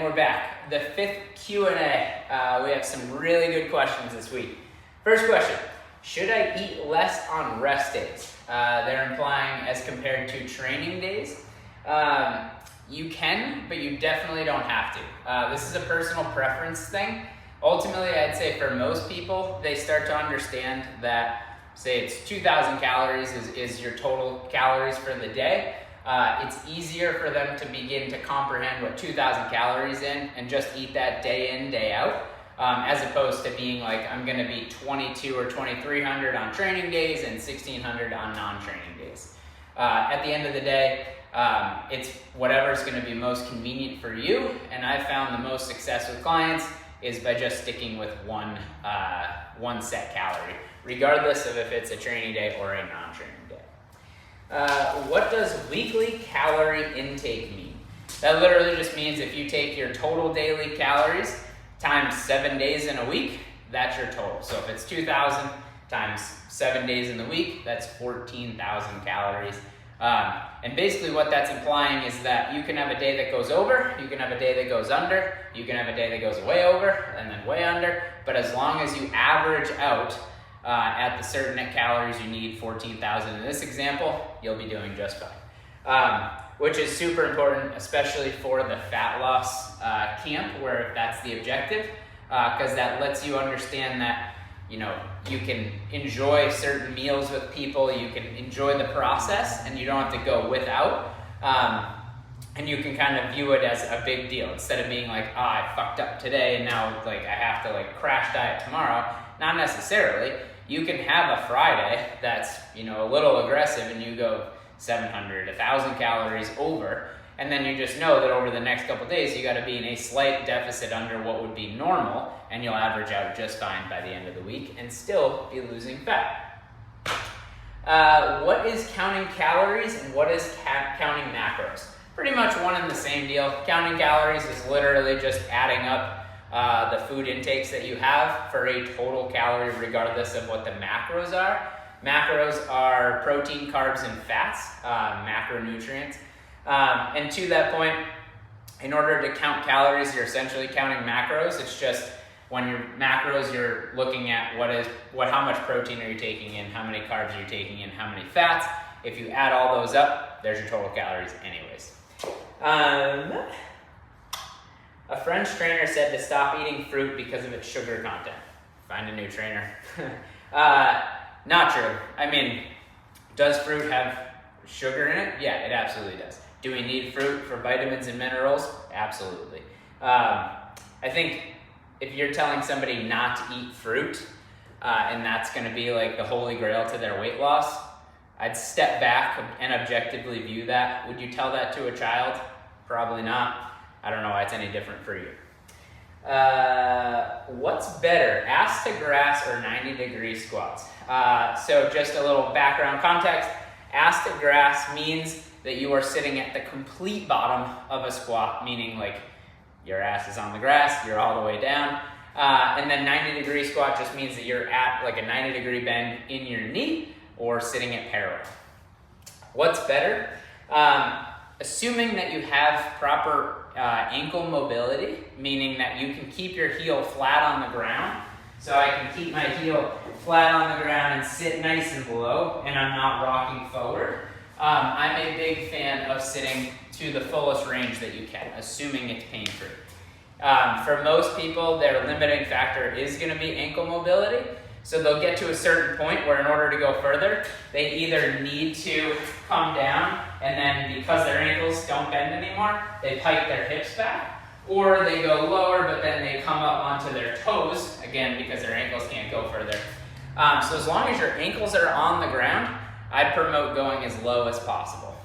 we're back. The fifth Q&A. We have some really good questions this week. First question, should I eat less on rest days? They're implying as compared to training days. You can, but you definitely don't have to. This is a personal preference thing. Ultimately, I'd say for most people, they start to understand that, say it's 2,000 calories is your total calories for the day. It's easier for them to begin to comprehend what 2,000 calories in and just eat that day in, day out, as opposed to being like, I'm gonna be 2,200 or 2,300 on training days and 1,600 on non-training days. At the end of the day, it's whatever's gonna be most convenient for you, and I've found the most success with clients is by just sticking with one set calorie, regardless of if it's a training day or a non-training day. What does weekly calorie intake mean? That literally just means if you take your total daily calories times 7 days in a week, that's your total. So if it's 2,000 times 7 days in the week, that's 14,000 calories. And basically what that's implying is that you can have a day that goes over, you can have a day that goes under, you can have a day that goes way over and then way under, but as long as you average out at the certain net calories you need, 14,000 in this example, you'll be doing just fine. Which is super important, especially for the fat loss camp, where that's the objective, because that lets you understand that you can enjoy certain meals with people, you can enjoy the process, and you don't have to go without, and you can kind of view it as a big deal, instead of being like, I fucked up today, and now I have to crash diet tomorrow. Not necessarily. You can have a Friday that's a little aggressive, and you go 700, 1,000 calories over, and then you just know that over the next couple days you got to be in a slight deficit under what would be normal, and you'll average out just fine by the end of the week and still be losing fat. What is counting calories and what is counting macros? Pretty much one and the same deal. Counting calories is literally just adding up the food intakes that you have for a total calorie regardless of what the macros are. Macros are protein, carbs, and fats, macronutrients. And to that point, in order to count calories, you're essentially counting macros. It's just when your macros, you're looking at how much protein are you taking in, how many carbs are you taking in, how many fats. If you add all those up, there's your total calories anyways. A French trainer said to stop eating fruit because of its sugar content. Find a new trainer. Not true. I mean, does fruit have sugar in it? Yeah, it absolutely does. Do we need fruit for vitamins and minerals? Absolutely. I think if you're telling somebody not to eat fruit, and that's going to be the holy grail to their weight loss, I'd step back and objectively view that. Would you tell that to a child? Probably not. I don't know why it's any different for you. What's better, ass to grass or 90-degree squats? So just a little background context. Ass to grass means that you are sitting at the complete bottom of a squat, meaning your ass is on the grass, you're all the way down. And then 90-degree squat just means that you're at a 90-degree bend in your knee or sitting at parallel. What's better? Assuming that you have proper ankle mobility, meaning that you can keep your heel flat on the ground. So I can keep my heel flat on the ground and sit nice and low, and I'm not rocking forward. I'm a big fan of sitting to the fullest range that you can, assuming it's pain-free. For most people, their limiting factor is going to be ankle mobility. So they'll get to a certain point where in order to go further, they either need to come down, and then because their ankles don't bend anymore, they pike their hips back, or they go lower, but then they come up onto their toes, again, because their ankles can't go further. So as long as your ankles are on the ground, I'd promote going as low as possible.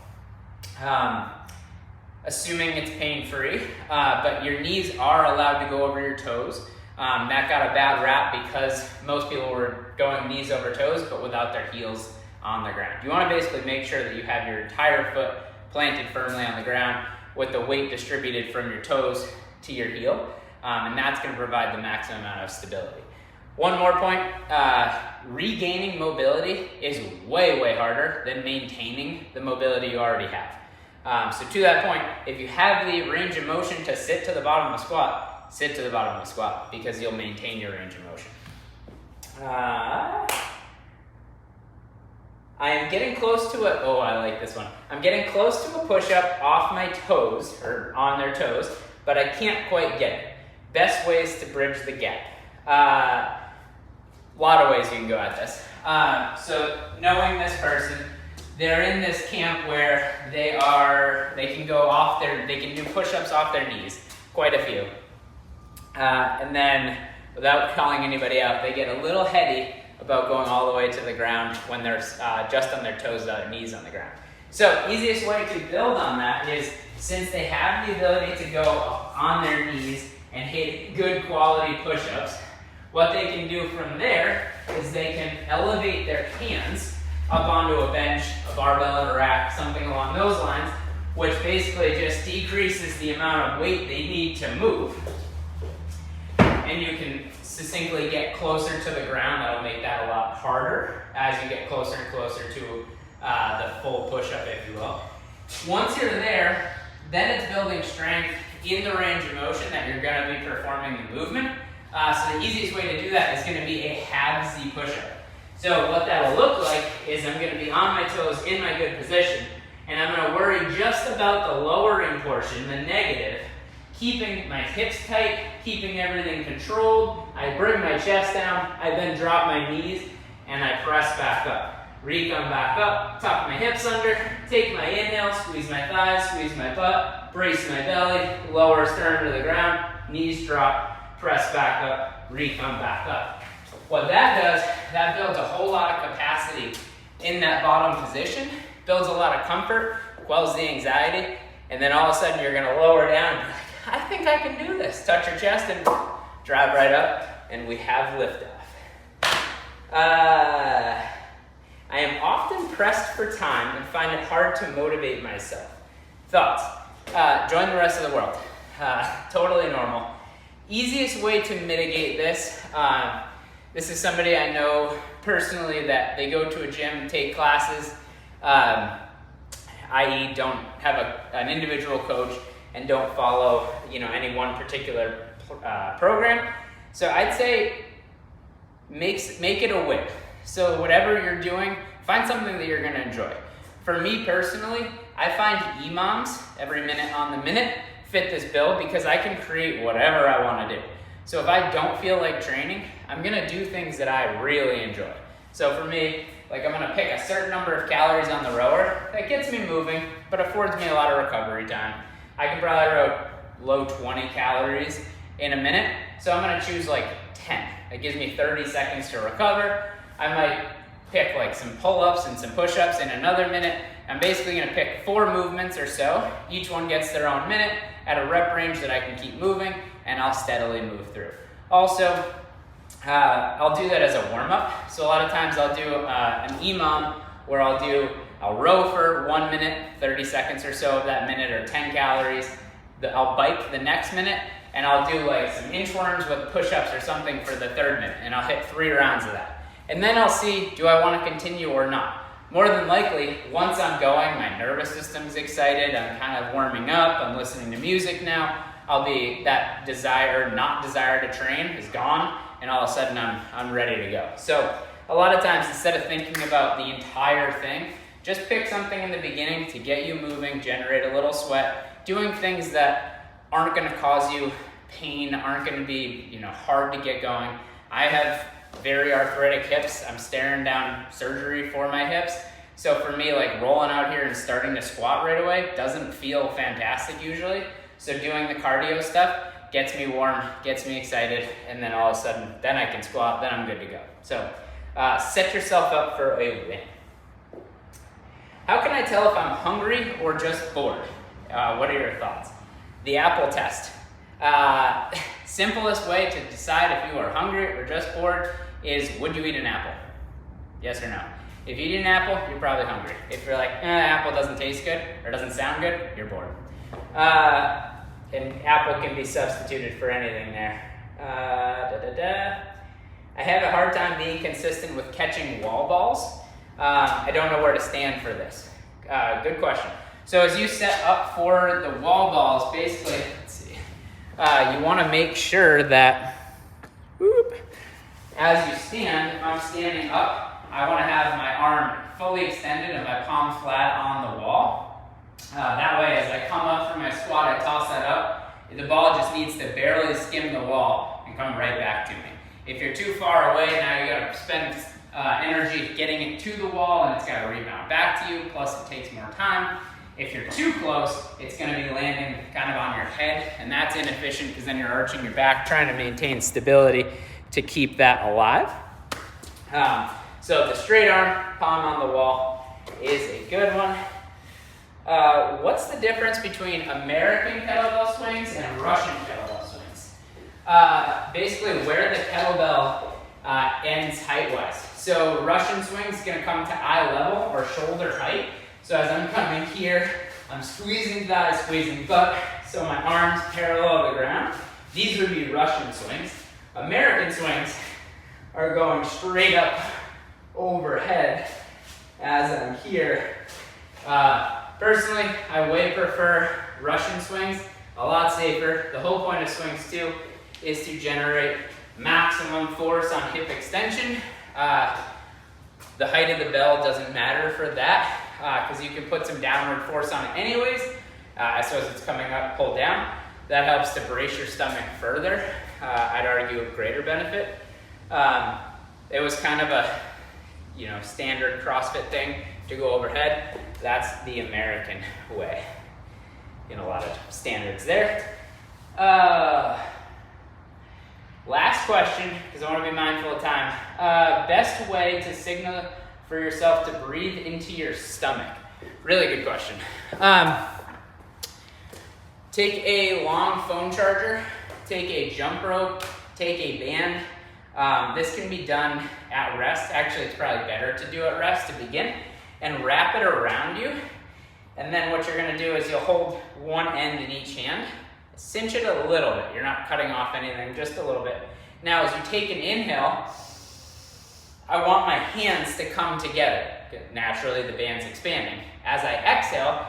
Assuming it's pain-free, but your knees are allowed to go over your toes. That got a bad rap because most people were going knees over toes, but without their heels on the ground. You want to basically make sure that you have your entire foot planted firmly on the ground with the weight distributed from your toes to your heel, and that's going to provide the maximum amount of stability. One more point, regaining mobility is way, way harder than maintaining the mobility you already have. So to that point, if you have the range of motion to sit to the bottom of the squat, sit to the bottom of the squat because you'll maintain your range of motion. I am getting close to I like this one. I'm getting close to a push-up off my toes, or on their toes, but I can't quite get it. Best ways to bridge the gap. Lot of ways you can go at this. So knowing this person, they're in this camp where they can do push-ups off their knees, quite a few. And then, without calling anybody out, they get a little heady about going all the way to the ground when they're just on their toes, knees on the ground. So, easiest way to build on that is, since they have the ability to go on their knees and hit good quality push-ups, what they can do from there is they can elevate their hands up onto a bench, a barbell at a rack, something along those lines, which basically just decreases the amount of weight they need to move. And you can succinctly get closer to the ground. That'll make that a lot harder as you get closer and closer to the full push-up, if you will. Once you're there, then it's building strength in the range of motion that you're going to be performing the movement. So the easiest way to do that is going to be a halvesy push-up. So what that will look like is I'm going to be on my toes in my good position, and I'm going to worry just about the lowering portion, the negative, keeping my hips tight, keeping everything controlled. I bring my chest down, I then drop my knees, and I press back up. Come back up, tuck my hips under, take my inhale, squeeze my thighs, squeeze my butt, brace my belly, lower sternum to the ground, knees drop, press back up, come back up. What that does, that builds a whole lot of capacity in that bottom position, builds a lot of comfort, quells the anxiety, and then all of a sudden you're gonna lower down and be like, I think I can do this. Touch your chest and drive right up, and we have liftoff. I am often pressed for time and find it hard to motivate myself. Thoughts? Join the rest of the world. Totally normal. Easiest way to mitigate this, this is somebody I know personally that they go to a gym, take classes, i.e. don't have an individual coach and don't follow any one particular program. So I'd say make it a win. So whatever you're doing, find something that you're going to enjoy. For me personally, I find EMOMs, every minute on the minute, fit this bill because I can create whatever I want to do. So if I don't feel like training, I'm going to do things that I really enjoy. So for me, like I'm going to pick a certain number of calories on the rower that gets me moving, but affords me a lot of recovery time. I can probably row low 20 calories in a minute, so I'm going to choose like 10. That gives me 30 seconds to recover. I might pick like some pull-ups and some push-ups in another minute. I'm basically going to pick 4 movements or so. Each one gets their own minute at a rep range that I can keep moving, and I'll steadily move through. Also, I'll do that as a warm-up. So a lot of times I'll do an EMOM where I'll row for 1 minute, 30 seconds or so of that minute, or 10 calories. I'll bike the next minute, and I'll do like some inchworms with push-ups or something for the 3rd minute, and I'll hit 3 rounds of that. And then I'll see, do I want to continue or not? More than likely, once I'm going, my nervous system's excited, I'm kind of warming up, I'm listening to music now, that not desire to train is gone, and all of a sudden I'm ready to go. So a lot of times, instead of thinking about the entire thing, just pick something in the beginning to get you moving, generate a little sweat, doing things that aren't going to cause you pain, aren't going to be hard to get going. I have very arthritic hips. I'm staring down surgery for my hips. So for me, like rolling out here and starting to squat right away doesn't feel fantastic usually. So doing the cardio stuff gets me warm, gets me excited, and then all of a sudden, then I can squat, then I'm good to go. So set yourself up for a win. How can I tell if I'm hungry or just bored? What are your thoughts? The apple test. Simplest way to decide if you are hungry or just bored is, would you eat an apple? Yes or no? If you eat an apple, you're probably hungry. If you're like, apple doesn't taste good or doesn't sound good, you're bored. And apple can be substituted for anything there. I have a hard time being consistent with catching wall balls. I don't know where to stand for this. Good question. So as you set up for the wall balls, basically, let's see, you want to make sure that, as you stand, if I'm standing up, I want to have my arm fully extended and my palm flat on the wall. That way, as I come up from my squat, I toss that up. The ball just needs to barely skim the wall and come right back to me. If you're too far away, now you got to spend energy getting it to the wall, and it's got to rebound back to you, plus it takes more time. If you're too close, it's going to be landing kind of on your head, and that's inefficient because then you're arching your back, trying to maintain stability to keep that alive. So the straight arm, palm on the wall is a good one. What's the difference between American kettlebell swings and Russian kettlebell swings? Basically where the kettlebell ends height-wise. So Russian swing is going to come to eye level or shoulder height. So as I'm coming here, I'm squeezing thighs, squeezing butt, so my arms parallel the ground. These would be Russian swings. American swings are going straight up overhead as I'm here. Personally, I way prefer Russian swings, a lot safer. The whole point of swings too is to generate maximum force on hip extension. The height of the bell doesn't matter for that because you can put some downward force on it anyways. So as it's coming up, pull down. That helps to brace your stomach further. I'd argue a greater benefit. It was kind of a standard CrossFit thing to go overhead. That's the American way. A lot of standards there. Last question, because I want to be mindful of time. Best way to signal for yourself to breathe into your stomach? Really good question. Take a long phone charger, take a jump rope, take a band. This can be done at rest. Actually, it's probably better to do at rest to begin, and wrap it around you. And then what you're going to do is you'll hold one end in each hand, cinch it a little bit. You're not cutting off anything, just a little bit. Now, as you take an inhale, I want my hands to come together. Naturally, the band's expanding. As I exhale,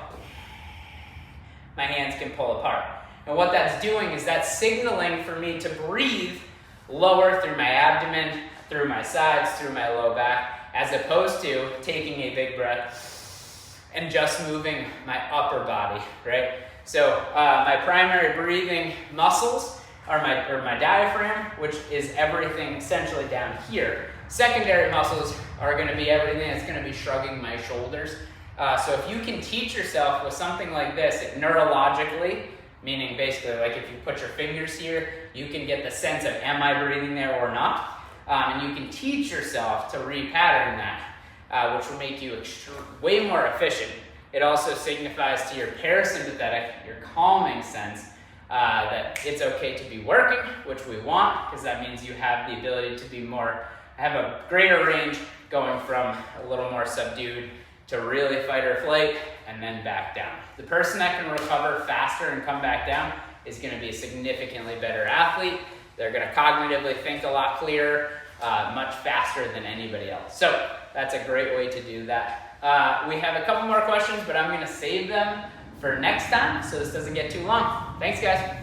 my hands can pull apart. And what that's doing is that's signaling for me to breathe lower through my abdomen, through my sides, through my low back, as opposed to taking a big breath and just moving my upper body, right? So my primary breathing muscles are my diaphragm, which is everything essentially down here. Secondary muscles are going to be everything that's going to be shrugging my shoulders. So if you can teach yourself with something like this, neurologically, meaning basically like if you put your fingers here, you can get the sense of am I breathing there or not? And you can teach yourself to repattern that, which will make you way more efficient. It also signifies to your parasympathetic, your calming sense, that it's okay to be working, which we want, because that means you have the ability to have a greater range going from a little more subdued to really fight or flight, and then back down. The person that can recover faster and come back down is going to be a significantly better athlete. They're going to cognitively think a lot clearer, much faster than anybody else. So that's a great way to do that. We have a couple more questions, but I'm going to save them for next time so this doesn't get too long. Thanks, guys.